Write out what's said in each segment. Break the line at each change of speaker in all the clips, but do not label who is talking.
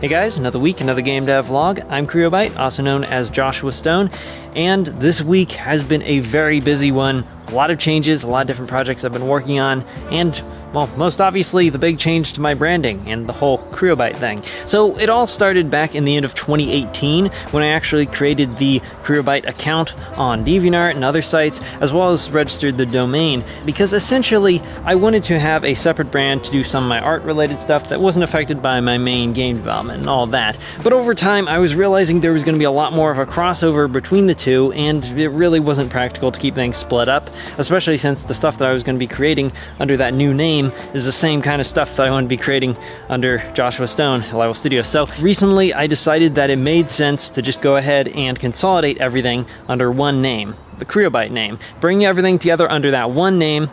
Hey guys, another week, another game dev vlog. I'm Criobite, also known as Joshua Stone, and this week has been a very busy one. A lot of changes, a lot of different projects I've been working on, and, well, most obviously the big change to my branding and the whole Criobite thing. So it all started back in the end of 2018 when I actually created the Criobite account on DeviantArt and other sites, as well as registered the domain, because essentially I wanted to have a separate brand to do some of my art-related stuff that wasn't affected by my main game development and all that. But over time, I was realizing there was going to be a lot more of a crossover between the two, and it really wasn't practical to keep things split up, especially since the stuff that I was going to be creating under that new name is the same kind of stuff that I want to be creating under Joshua Stone at Level Studios. So recently I decided that it made sense to just go ahead and consolidate everything under one name, the Criobite name. Bringing everything together under that one name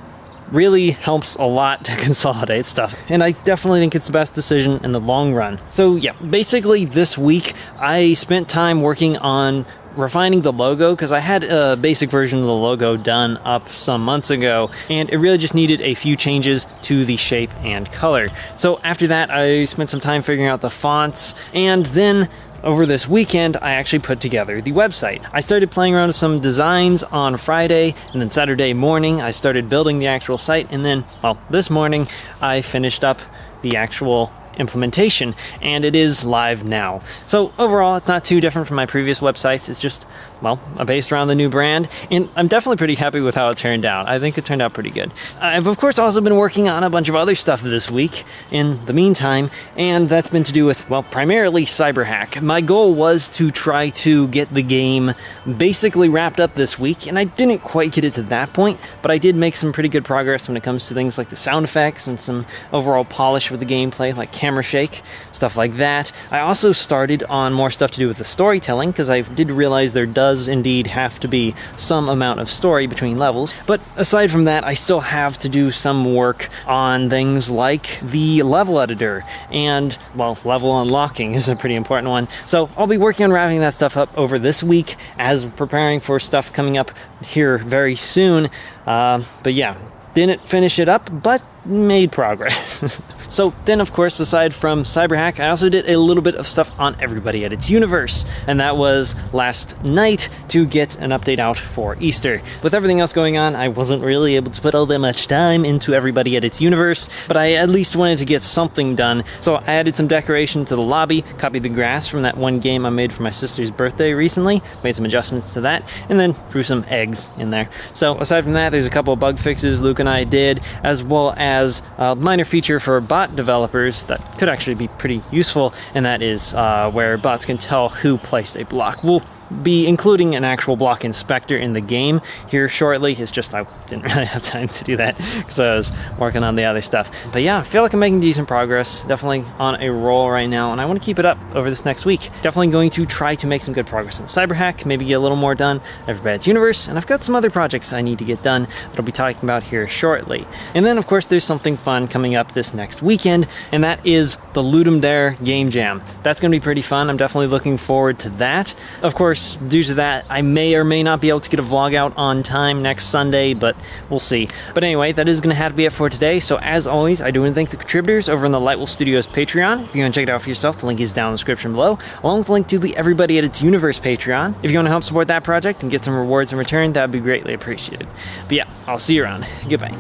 really helps a lot to consolidate stuff, and I definitely think it's the best decision in the long run. So yeah, basically this week I spent time working on refining the logo, because I had a basic version of the logo done up some months ago, and it really just needed a few changes to the shape and color. So after that, I spent some time figuring out the fonts, and then over this weekend, I actually put together the website. I started playing around with some designs on Friday, and then Saturday morning, I started building the actual site, and then, well, this morning, I finished up the actual implementation, and it is live now. So overall, it's not too different from my previous websites. It's just, well, based around the new brand, and I'm definitely pretty happy with how it turned out. I think it turned out pretty good. I've of course also been working on a bunch of other stuff this week in the meantime, and that's been to do with, well, primarily CyberHack. My goal was to try to get the game basically wrapped up this week, and I didn't quite get it to that point, but I did make some pretty good progress when it comes to things like the sound effects and some overall polish with the gameplay, like camera shake, stuff like that. I also started on more stuff to do with the storytelling, because I did realize there does indeed have to be some amount of story between levels. But aside from that, I still have to do some work on things like the level editor, and, well, level unlocking is a pretty important one. So I'll be working on wrapping that stuff up over this week as preparing for stuff coming up here very soon. But yeah, didn't finish it up, but made progress. So then, of course, aside from CyberHack, I also did a little bit of stuff on Everybody Edits Universe, and that was last night to get an update out for Easter. With everything else going on, I wasn't really able to put all that much time into Everybody Edits Universe, but I at least wanted to get something done, so I added some decoration to the lobby, copied the grass from that one game I made for my sister's birthday recently, made some adjustments to that, and then drew some eggs in there. So aside from that, there's a couple of bug fixes Luke and I did, as well as a minor feature for bot developers that could actually be pretty useful, and that is where bots can tell who placed a block. We'll be including an actual block inspector in the game here shortly. It's just I didn't really have time to do that because I was working on the other stuff. But yeah, I feel like I'm making decent progress. Definitely on a roll right now, and I want to keep it up over this next week. Definitely going to try to make some good progress on CyberHack, maybe get a little more done Everybody's Universe, and I've got some other projects I need to get done that I'll be talking about here shortly. And then, of course, there's something fun coming up this next weekend, and that is the Ludum Dare Game Jam. That's going to be pretty fun. I'm definitely looking forward to that. Of course, due to that, I may or may not be able to get a vlog out on time next Sunday, but we'll see. But anyway, that is going to have to be it for today. So as always, I do want to thank the contributors over on the Lightwolf Studios Patreon. If you want to check it out for yourself, the link is down in the description below, along with the link to the Everybody Edits Universe Patreon. If you want to help support that project and get some rewards in return, that would be greatly appreciated. But yeah, I'll see you around. Goodbye.